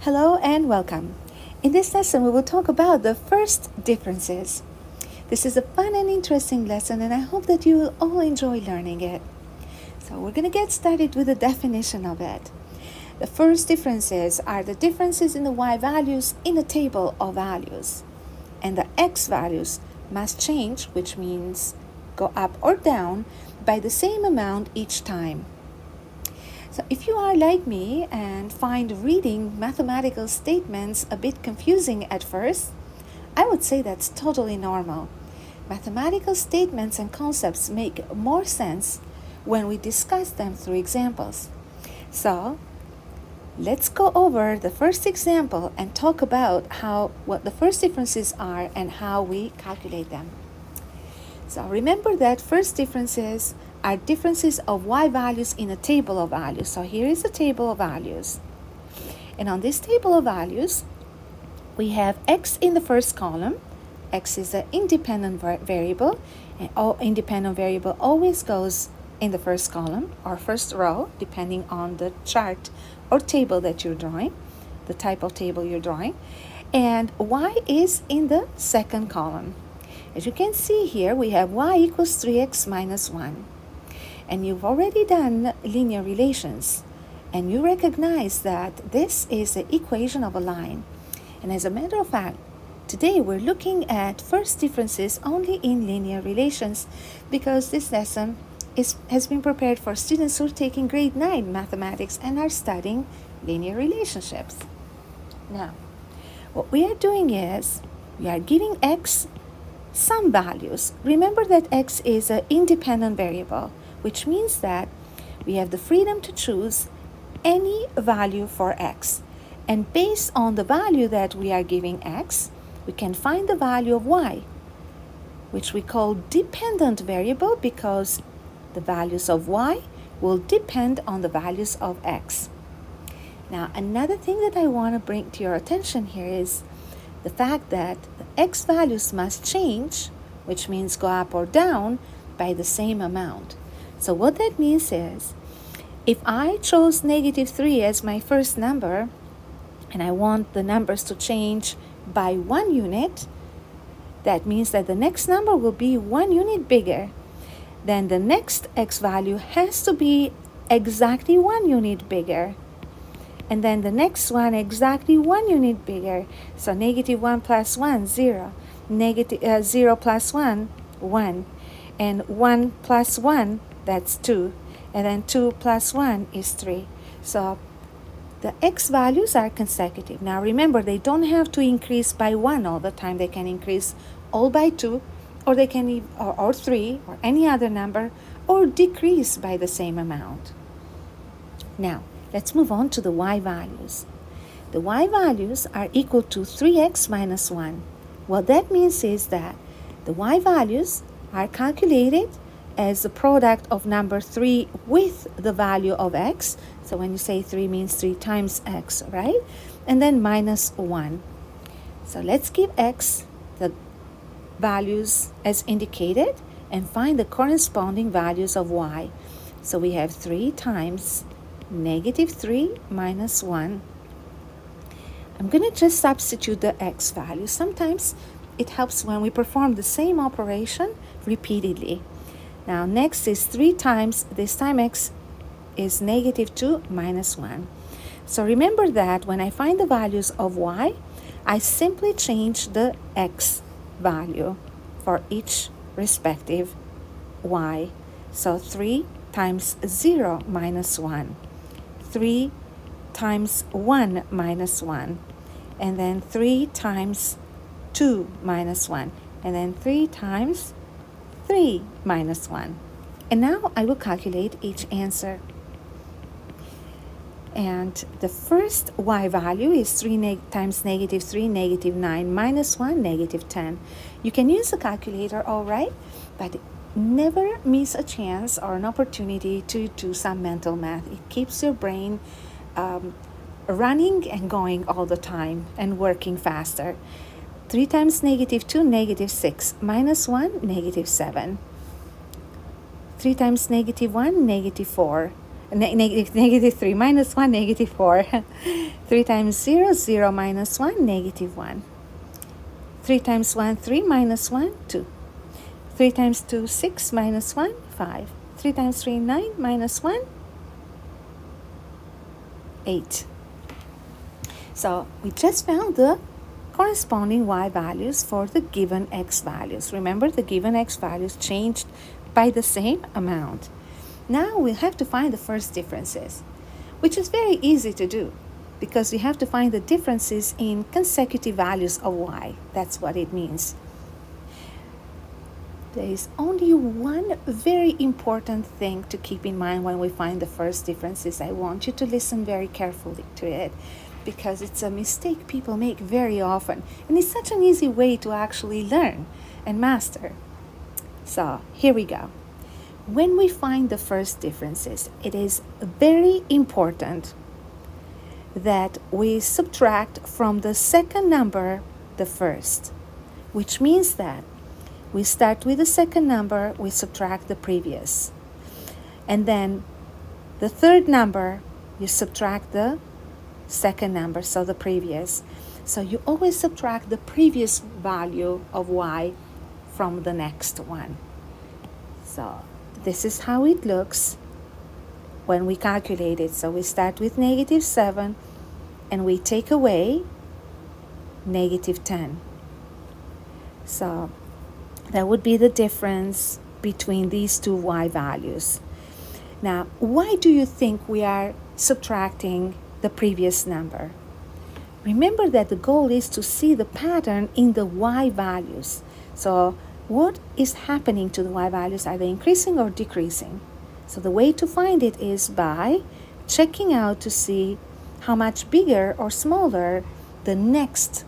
Hello and welcome. In this lesson, we will talk about the first differences. This is a fun and interesting lesson, and I hope that you will all enjoy learning it. So we're going to get started with the definition of it. The first differences are the differences in the y values in a table of values. And the x values must change, which means go up or down, by the same amount each time. So if you are like me and find reading mathematical statements a bit confusing at first, I would say that's totally normal. Mathematical statements and concepts make more sense when we discuss them through examples. So let's go over the first example and talk about what the first differences are and how we calculate them. So remember that first differences are differences of y values in a table of values. So here is a table of values. And on this table of values, we have x in the first column. X is an independent variable, and all independent variable always goes in the first column or first row, depending on the chart or table that you're drawing, the type of table you're drawing. And y is in the second column. As you can see here, we have y equals 3x minus 1. And you've already done linear relations, and you recognize that this is the equation of a line. And as a matter of fact, today we're looking at first differences only in linear relations because this lesson has been prepared for students who are taking grade 9 mathematics and are studying linear relationships. Now, what we are doing is we are giving x some values. Remember that x is an independent variable, which means that we have the freedom to choose any value for x. And based on the value that we are giving x, we can find the value of y, which we call dependent variable because the values of y will depend on the values of x. Now, another thing that I want to bring to your attention here is the fact that the x values must change, which means go up or down, by the same amount. So what that means is, if I chose negative 3 as my first number, and I want the numbers to change by 1 unit, that means that the next number will be 1 unit bigger. Then the next x value has to be exactly 1 unit bigger. And then the next one exactly 1 unit bigger. So negative 1 plus 1, 0. Negative 0 plus 1, 1. And 1 plus 1, that's 2. And then 2 plus 1 is 3. So the x values are consecutive. Now remember, they don't have to increase by 1 all the time. They can increase all by 2, or they can or 3, or any other number, or decrease by the same amount. Now, let's move on to the y values. The y values are equal to 3x minus 1. What that means is that the y values are calculated as the product of number 3 with the value of x. So when you say 3 means 3 times x, right? And then minus 1. So let's give x the values as indicated and find the corresponding values of y. So we have 3 times negative 3 minus 1. I'm going to just substitute the x value. Sometimes it helps when we perform the same operation repeatedly. Now next is 3 times, this time x is negative 2 minus 1. So remember that when I find the values of y, I simply change the x value for each respective y. So 3 times 0 minus 1. 3 times 1 minus 1. And then 3 times 2 minus 1. And then 3 times 3 minus 1. And now I will calculate each answer. And the first y value is 3 times negative 3, negative 9, minus 1, negative 10. You can use a calculator, all right, but never miss a chance or an opportunity to do some mental math. It keeps your brain running and going all the time and working faster. 3 times negative 2, negative 6, minus 1, negative 7. 3 times negative 1, negative 4. Negative 3 minus 1, negative 4. 3 times 0, 0 minus 1, negative 1. 3 times 1, 3 minus 1, 2. 3 times 2, 6 minus 1, 5. 3 times 3, 9 minus 1, 8. So we just found the corresponding y values for the given x values. Remember, the given x values changed by the same amount. Now we'll have to find the first differences, which is very easy to do because we have to find the differences in consecutive values of y. That's what it means. There is only one very important thing to keep in mind when we find the first differences. I want you to listen very carefully to it because it's a mistake people make very often, and it's such an easy way to actually learn and master. So here we go. When we find the first differences, it is very important that we subtract from the second number the first, which means that we start with the second number, we subtract the previous. And then the third number, you subtract the second number, so the previous. So you always subtract the previous value of y from the next one. So this is how it looks when we calculate it. So we start with negative 7 and we take away negative 10. So that would be the difference between these two y values. Now, why do you think we are subtracting the previous number? Remember that the goal is to see the pattern in the y values. So what is happening to the y values? Are they increasing or decreasing? So the way to find it is by checking out to see how much bigger or smaller the next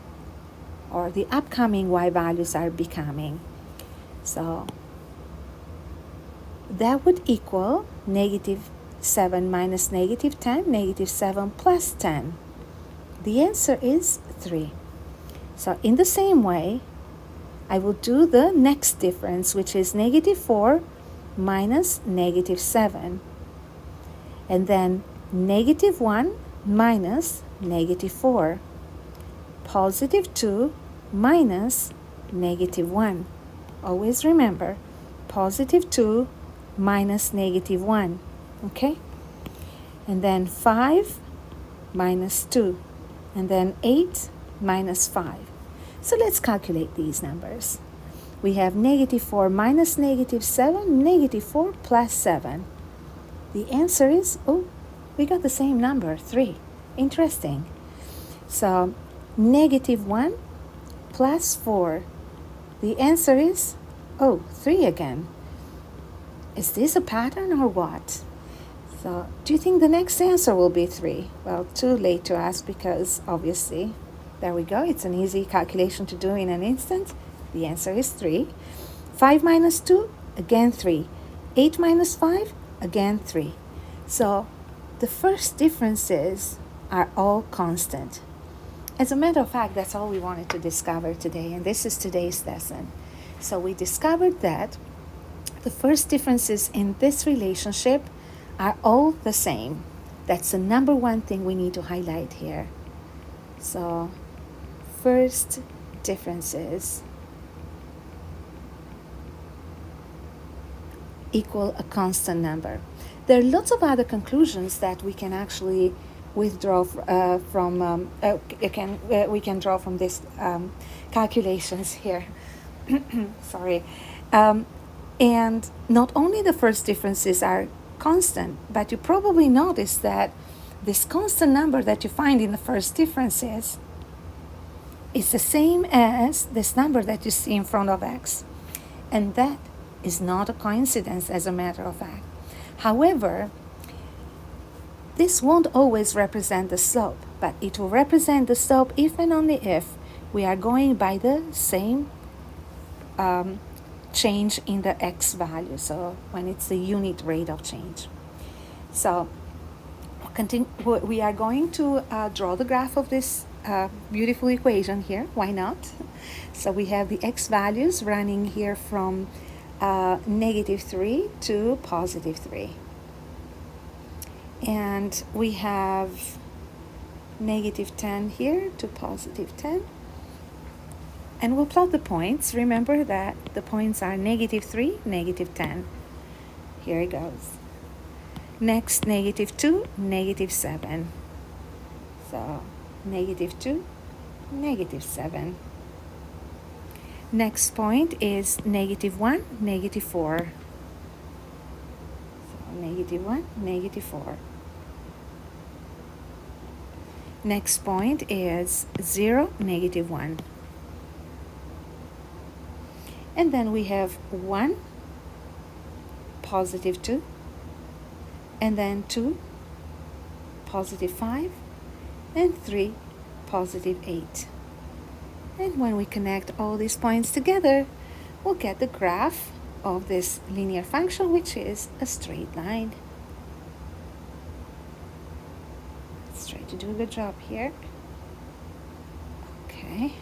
or the upcoming y values are becoming. So that would equal negative 7 minus negative 10, negative 7 plus 10. The answer is 3. So in the same way, I will do the next difference, which is negative 4 minus negative 7. And then negative 1 minus negative 4. Positive 2 minus negative 1. Always remember, positive 2 minus negative 1. Okay? And then 5 minus 2. And then 8 minus 5. So let's calculate these numbers. We have negative 4 minus negative 7, negative 4 plus 7. The answer is, we got the same number, 3. Interesting. So negative 1 plus 4. The answer is, 3 again. Is this a pattern or what? So do you think the next answer will be 3? Well, too late to ask because obviously, there we go. It's an easy calculation to do in an instant. The answer is 3. 5 minus 2, again 3. 8 minus 5, again 3. So the first differences are all constant. As a matter of fact, that's all we wanted to discover today, and this is today's lesson. So we discovered that the first differences in this relationship are all the same. That's the number one thing we need to highlight here. So first differences equal a constant number. There are lots of other conclusions that we can actually withdraw from. We can draw from these calculations here. Sorry, and not only the first differences are constant, but you probably notice that this constant number that you find in the first differences is the same as this number that you see in front of x, and that is not a coincidence, as a matter of fact. However, this won't always represent the slope, but it will represent the slope if and only if we are going by the same change in the x value, so when it's the unit rate of change. So we are going to draw the graph of this beautiful equation here. Why not? So we have the x values running here from negative 3 to positive 3. And we have negative 10 here to positive 10. And we'll plot the points. Remember that the points are negative 3, negative 10. Here it goes. Next, negative 2, negative 7. So, negative 2, negative 7. Next point is negative 1, negative 4. So, negative 1, negative 4. Next point is 0, negative 1. And then we have 1, positive 2, and then 2, positive 5, and 3, positive 8. And when we connect all these points together, we'll get the graph of this linear function, which is a straight line. Let's try to do a good job here. Okay.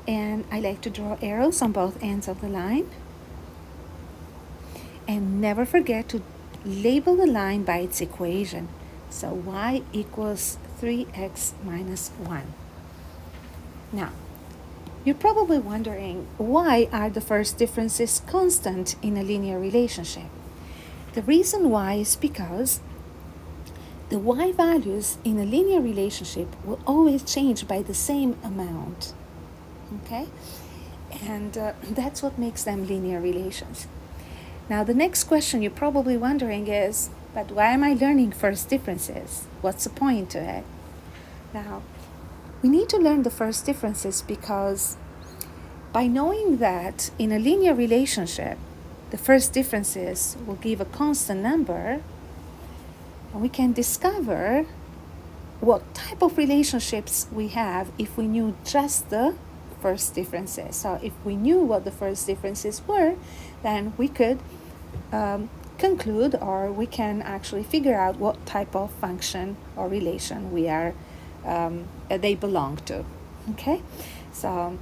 And I like to draw arrows on both ends of the line. And never forget to label the line by its equation. So y equals 3x minus 1. Now, you're probably wondering, why are the first differences constant in a linear relationship? The reason why is because the y values in a linear relationship will always change by the same amount. Okay? And that's what makes them linear relations. Now, the next question you're probably wondering is, but why am I learning first differences? What's the point to it? Now, we need to learn the first differences because by knowing that in a linear relationship, the first differences will give a constant number, and we can discover what type of relationships we have if we knew just the first differences. So if we knew what the first differences were, then we could conclude, or we can actually figure out what type of function or relation they belong to. Okay, so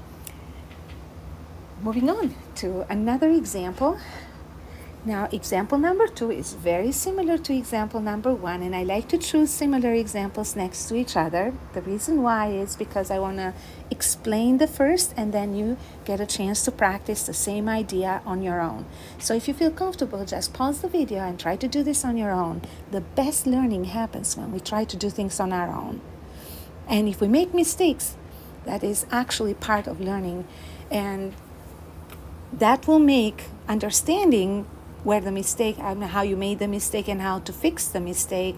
moving on to another example. Now, example number 2 is very similar to example number 1, and I like to choose similar examples next to each other. The reason why is because I want to explain the first, and then you get a chance to practice the same idea on your own. So if you feel comfortable, just pause the video and try to do this on your own. The best learning happens when we try to do things on our own. And if we make mistakes, that is actually part of learning, and that will make understanding where the mistake, how you made the mistake and how to fix the mistake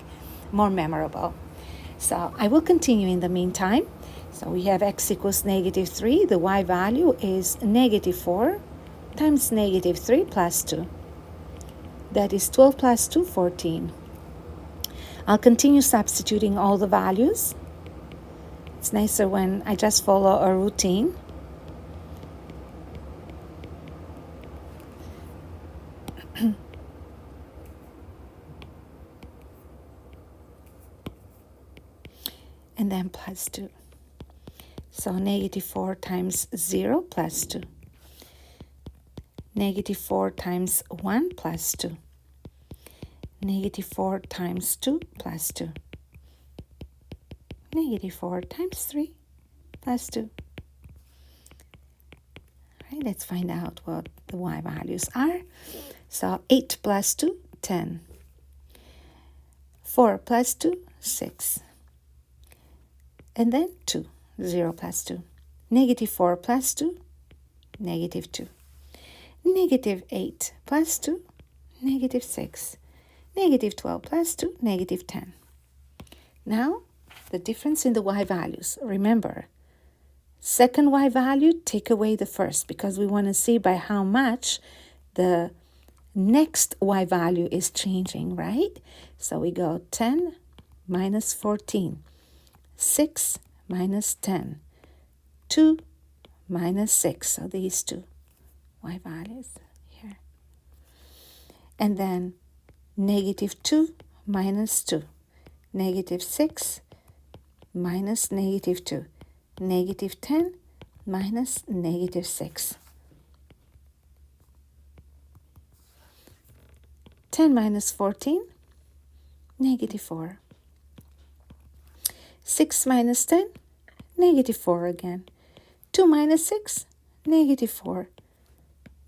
more memorable. So I will continue in the meantime. So we have x equals negative 3. The y value is negative 4 times negative 3 plus 2. That is 12 plus 2, 14. I'll continue substituting all the values. It's nicer when I just follow a routine. And then plus 2. So negative 4 times 0 plus 2. Negative 4 times 1 plus 2. Negative 4 times 2 plus 2. Negative 4 times 3 plus 2. All right, let's find out what the y values are. So 8 plus 2, 10. 4 plus 2, 6. And then 2, 0 plus 2. Negative 4 plus 2, negative 2. Negative 8 plus 2, negative 6. Negative 12 plus 2, negative 10. Now, the difference in the y values. Remember, second y value, take away the first, because we want to see by how much the next y value is changing, right? So we go 10 minus 14. 6 minus 10, 2 minus 6, so these two y values here. And then negative 2 minus 2, negative 6 minus negative 2, negative 10 minus negative 6. 10 minus 14, negative 4. 6 minus 10, negative 4 again. 2 minus 6, negative 4.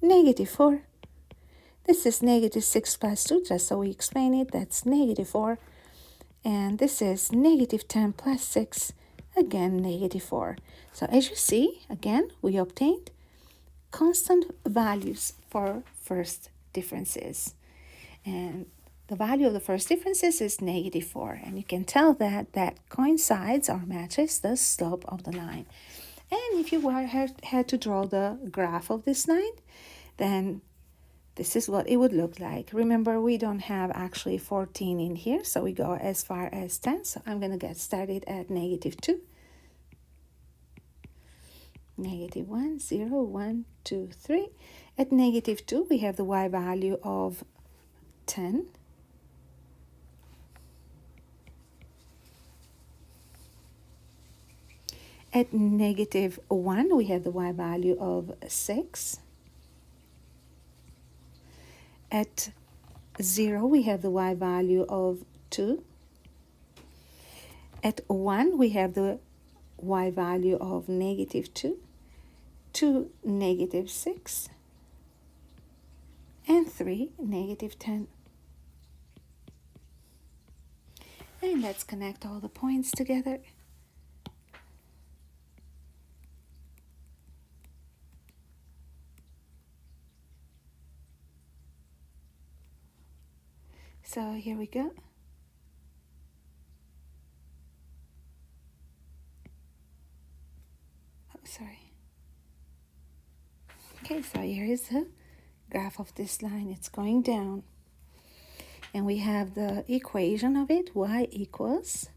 Negative 4. This is negative 6 plus 2, just so we explain it, that's negative 4. And this is negative 10 plus 6, again negative 4. So as you see, again, we obtained constant values for first differences. And the value of the first differences is negative 4. And you can tell that that coincides or matches the slope of the line. And if you had to draw the graph of this line, then this is what it would look like. Remember, we don't have actually 14 in here, so we go as far as 10. So I'm going to get started at negative 2. Negative 1, 0, 1, 2, 3. At negative 2, we have the y value of 10. At negative 1, we have the y value of 6. At 0, we have the y value of 2. At 1, we have the y value of negative 2, 2, negative 6, and 3, negative 10. And let's connect all the points together. So here we go. Oh, sorry. Okay, so here is the graph of this line. It's going down. And we have the equation of it, y equals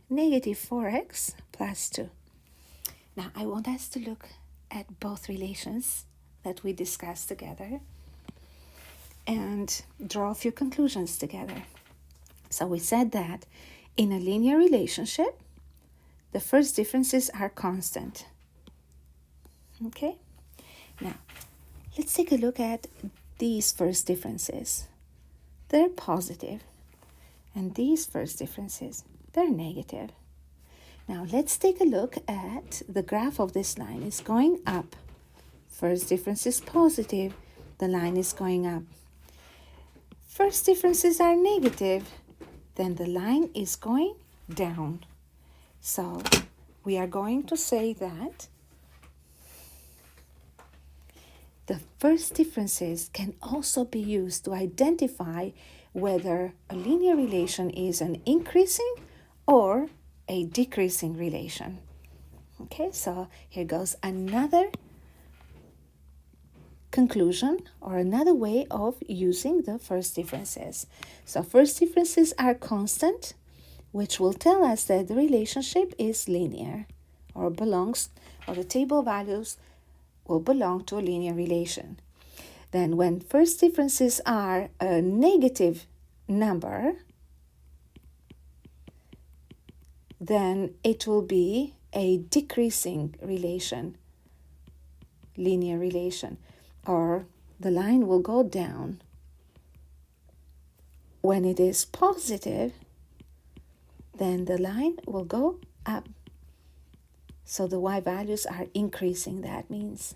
negative 4x plus 2. Now, I want us to look at both relations that we discussed together and draw a few conclusions together. So we said that in a linear relationship, the first differences are constant. Okay? Now, let's take a look at these first differences. They're positive. And these first differences, they're negative. Now, let's take a look at the graph of this line. It's going up. First difference is positive. The line is going up. First differences are negative, then the line is going down. So we are going to say that the first differences can also be used to identify whether a linear relation is an increasing or a decreasing relation. Okay, so here goes another conclusion or another way of using the first differences. So first differences are constant, which will tell us that the relationship is linear or the table values will belong to a linear relation. Then when first differences are a negative number, then it will be a decreasing relation, linear relation, or the line will go down. When it is positive, then the line will go up. So the y values are increasing, that means.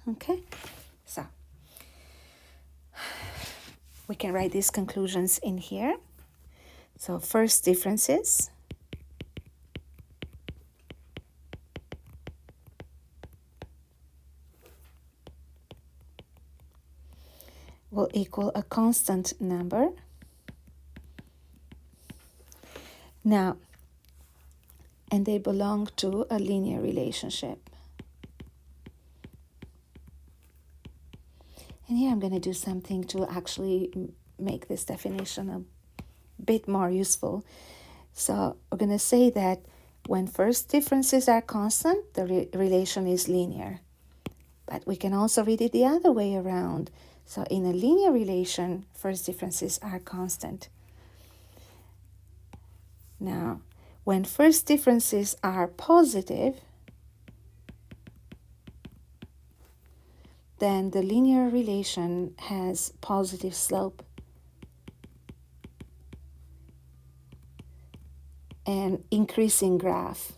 Okay, so we can write these conclusions in here. So first differences will equal a constant number. Now, and they belong to a linear relationship. And here I'm going to do something to actually make this definition a bit more useful. So we're going to say that when first differences are constant, the relation is linear. But we can also read it the other way around. So in a linear relation, first differences are constant. Now, when first differences are positive, then the linear relation has positive slope. And increasing graph.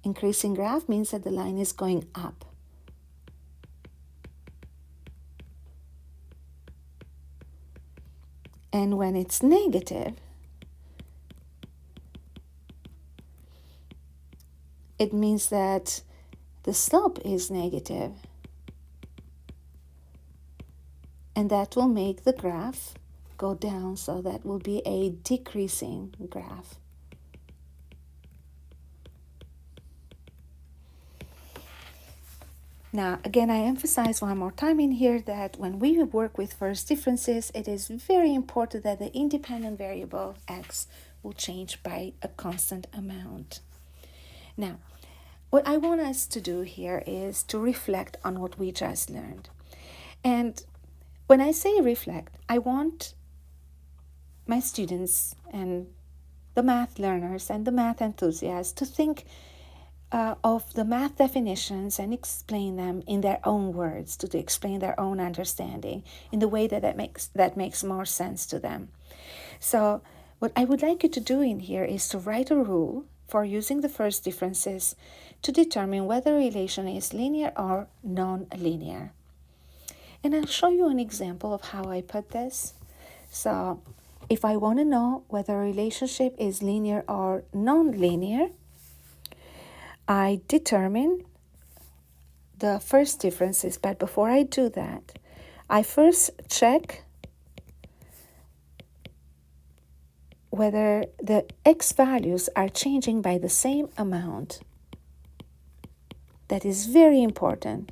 Increasing graph means that the line is going up. And when it's negative, it means that the slope is negative. And that will make the graph go down, so that will be a decreasing graph. Now, again, I emphasize one more time in here that when we work with first differences, it is very important that the independent variable x will change by a constant amount. Now, what I want us to do here is to reflect on what we just learned. And when I say reflect, I want my students and the math learners and the math enthusiasts to think of the math definitions and explain them in their own words, to explain their own understanding in the way that makes more sense to them. So what I would like you to do in here is to write a rule for using the first differences to determine whether a relation is linear or non-linear. And I'll show you an example of how I put this. So if I want to know whether a relationship is linear or non-linear, I determine the first differences, but before I do that, I first check whether the x values are changing by the same amount. That is very important.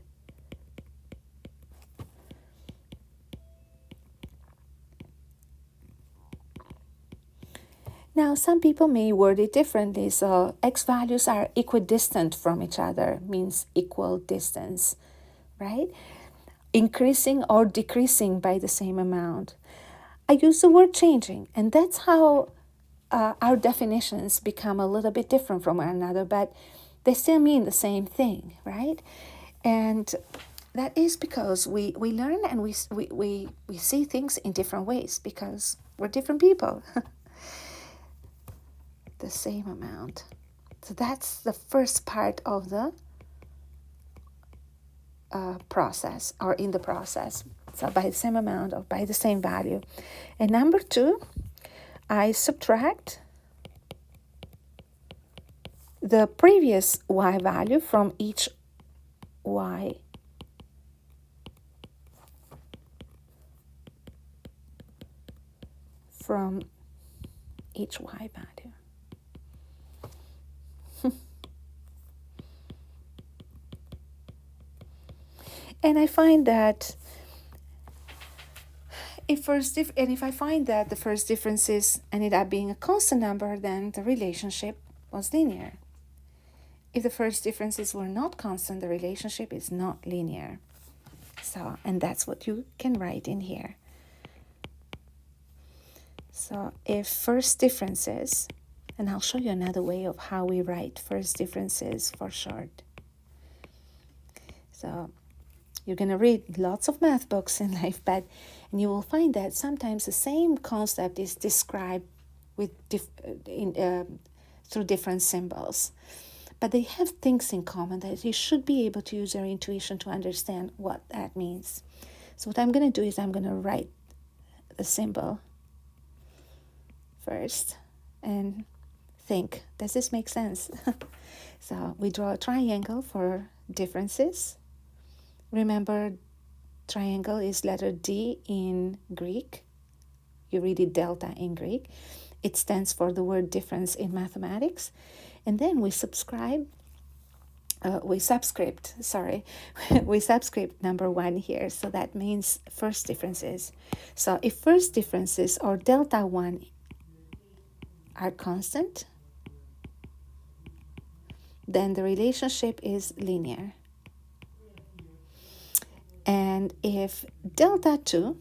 Now, some people may word it differently. So x values are equidistant from each other, means equal distance, right? Increasing or decreasing by the same amount. I use the word changing, and that's how our definitions become a little bit different from one another, but they still mean the same thing, right? And that is because we learn and we see things in different ways because we're different people. The same amount. So that's the first part of the process, or in the process. So by the same amount or by the same value. And number two, I subtract the previous y value from each y. From each y value. And I find that if I find that the first differences ended up being a constant number, then the relationship was linear. If the first differences were not constant, the relationship is not linear. So, and that's what you can write in here. So if first differences, and I'll show you another way of how we write first differences for short. So you're going to read lots of math books in life, and you will find that sometimes the same concept is described with through different symbols. But they have things in common that you should be able to use your intuition to understand what that means. So what I'm going to do is I'm going to write the symbol first and think, does this make sense? So we draw a triangle for differences. Remember, triangle is letter D in Greek. You read it delta in Greek. It stands for the word difference in mathematics. And then we subscript number one here. So that means first differences. So if first differences or delta one are constant, then the relationship is linear. And if delta 2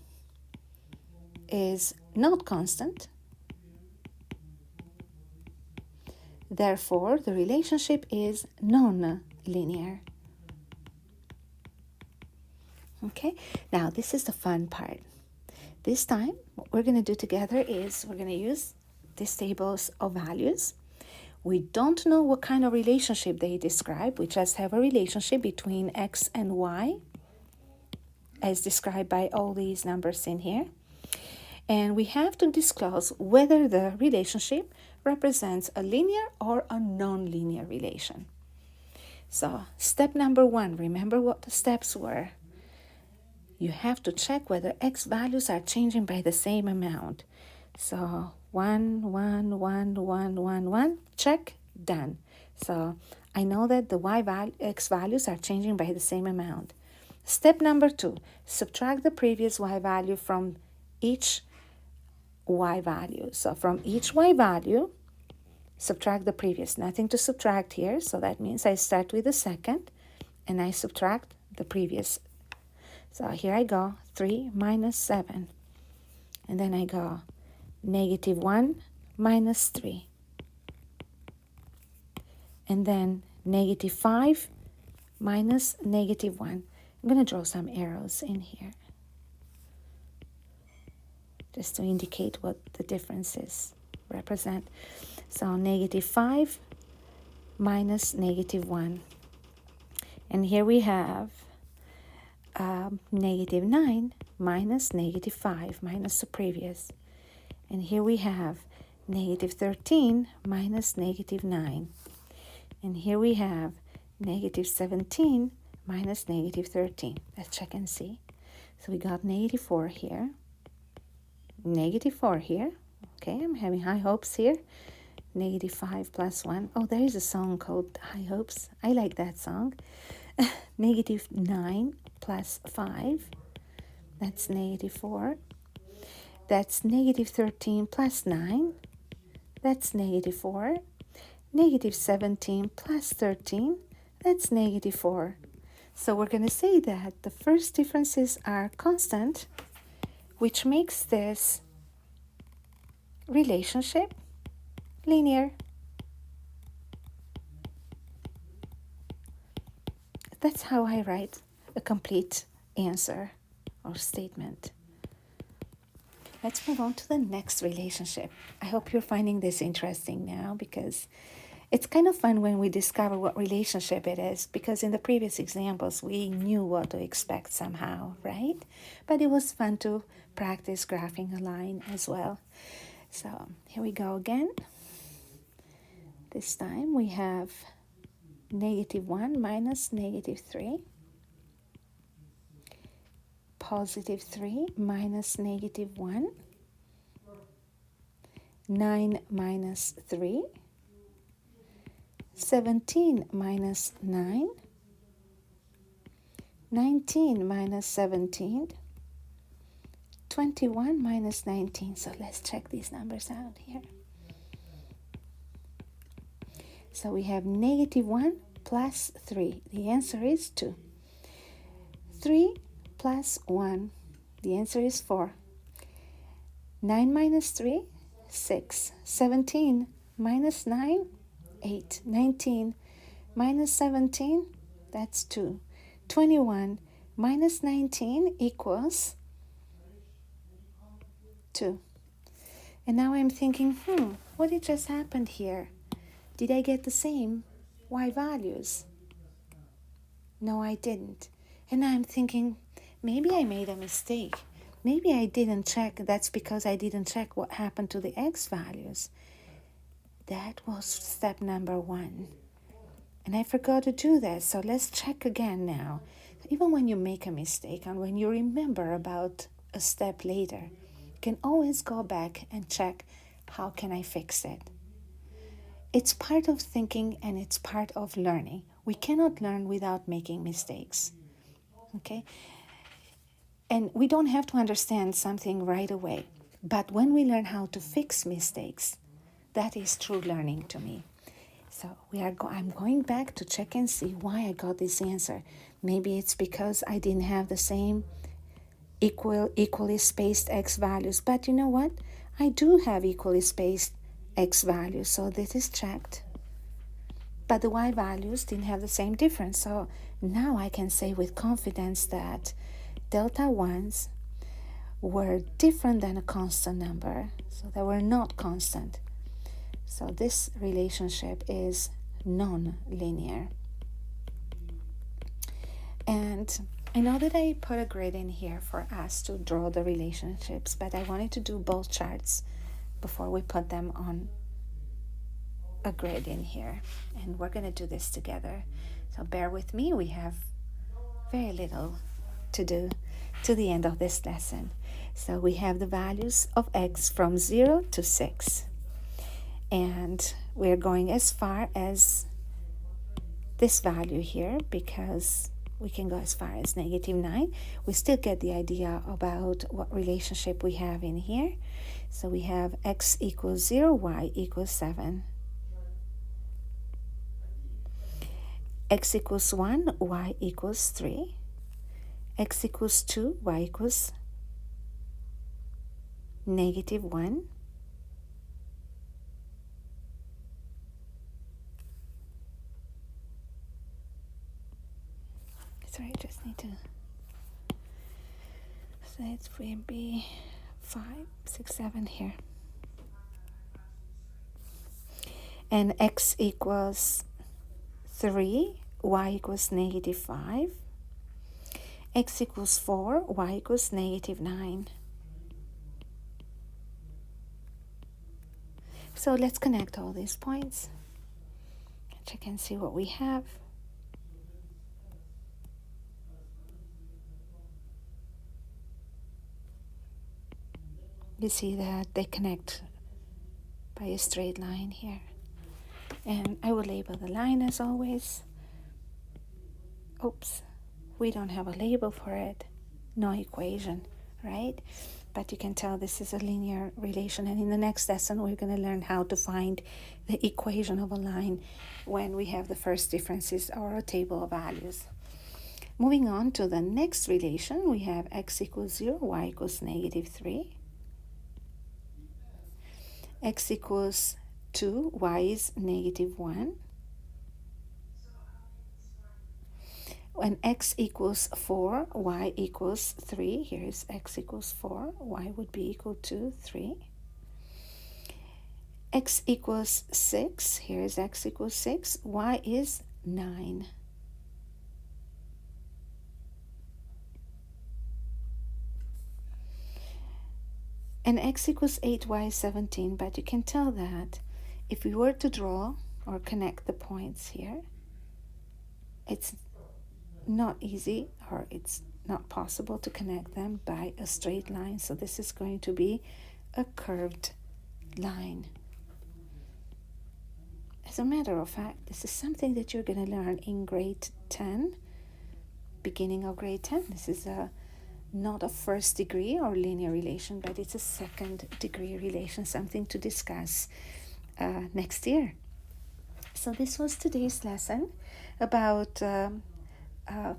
is not constant, therefore the relationship is non-linear. Okay, now this is the fun part. This time, what we're going to do together is we're going to use these tables of values. We don't know what kind of relationship they describe. We just have a relationship between x and y, as described by all these numbers in here. And we have to disclose whether the relationship represents a linear or a non-linear relation. So, step number 1, remember what the steps were. You have to check whether x values are changing by the same amount. So 1, 1, 1, 1, 1, 1, check, done. So I know that the x values are changing by the same amount. Step number 2, subtract the previous y value from each y value. So from each y value, subtract the previous. Nothing to subtract here, so that means I start with the second and I subtract the previous. So here I go, 3 minus 7. And then I go negative 1 minus 3. And then negative 5 minus negative 1. I'm going to draw some arrows in here, just to indicate what the differences represent. So negative 5 minus negative 1. And here we have negative 9 minus negative 5 minus the previous. And here we have negative 13 minus negative 9. And here we have negative 17 minus negative 13. Let's check and see. So we got negative 4 here, negative 4 here. Okay, I'm having high hopes here. Negative 5 plus 1. Oh, there is a song called High Hopes. I like that song. Negative 9 plus 5. That's negative 4. That's negative 13 plus 9. That's negative 4. Negative 17 plus 13. That's negative 4. So we're going to say that the first differences are constant, which makes this relationship linear. That's how I write a complete answer or statement. Let's move on to the next relationship. I hope you're finding this interesting now, because it's kind of fun when we discover what relationship it is, because in the previous examples we knew what to expect somehow, right? But it was fun to practice graphing a line as well. So here we go again. This time we have negative 1 minus negative 3. Positive 3 minus negative 1. 9 minus 3. 17 minus 9. 19 minus 17. 21 minus 19. So let's check these numbers out here. So we have negative 1 plus 3. The answer is 2. 3 plus 1. The answer is 4. 9 minus 3, 6. 17 minus 9, 8. 19 minus 17, that's 2. 21 minus 19 equals 2. And now I'm thinking, what did just happen here? Did I get the same y values? No, I didn't. And now I'm thinking, maybe I made a mistake. Maybe I didn't check. That's because I didn't check what happened to the x values. That was step number 1. And I forgot to do that. So let's check again now. Even when you make a mistake and when you remember about a step later, you can always go back and check, how can I fix it? It's part of thinking and it's part of learning. We cannot learn without making mistakes. Okay? And we don't have to understand something right away. But when we learn how to fix mistakes, that is true learning to me. So I'm going back to check and see why I got this answer. Maybe it's because I didn't have the same equally spaced x values. But you know what? I do have equally spaced x values, so this is checked. But the y values didn't have the same difference. So now I can say with confidence that delta ones were different than a constant number, so they were not constant. So this relationship is non-linear. And I know that I put a grid in here for us to draw the relationships, but I wanted to do both charts before we put them on a grid in here. And we're going to do this together. So bear with me. We have very little to do to the end of this lesson. So we have the values of x from 0 to 6. And we're going as far as this value here because we can go as far as -9. We still get the idea about what relationship we have in here. So we have x equals 0, y equals 7. X equals 1, y equals 3. X equals 2, y equals -1. Sorry, I just need to. So it's going to be 5, 6, 7 here. And x equals 3, y equals -5. X equals 4, y equals -9. So let's connect all these points. Check and see what we have. You see that they connect by a straight line here. And I will label the line as always. Oops, we don't have a label for it. No equation, right? But you can tell this is a linear relation. And in the next lesson, we're going to learn how to find the equation of a line when we have the first differences or a table of values. Moving on to the next relation, we have x equals 0, y equals -3. X equals 2, y is -1. When x equals 4, y equals 3. Here is x equals 4, y would be equal to 3. X equals 6. Here is x equals 6, y is 9. And x equals 8, y is 17, but you can tell that if we were to draw or connect the points here, it's not easy or it's not possible to connect them by a straight line. So this is going to be a curved line. As a matter of fact, this is something that you're going to learn in grade 10, beginning of grade 10. This is not a first degree or linear relation, but it's a second degree relation, something to discuss next year. So this was today's lesson about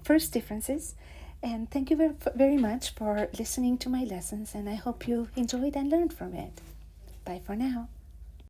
first differences, and thank you very much for listening to my lessons, and I hope you enjoyed and learned from it. Bye for now.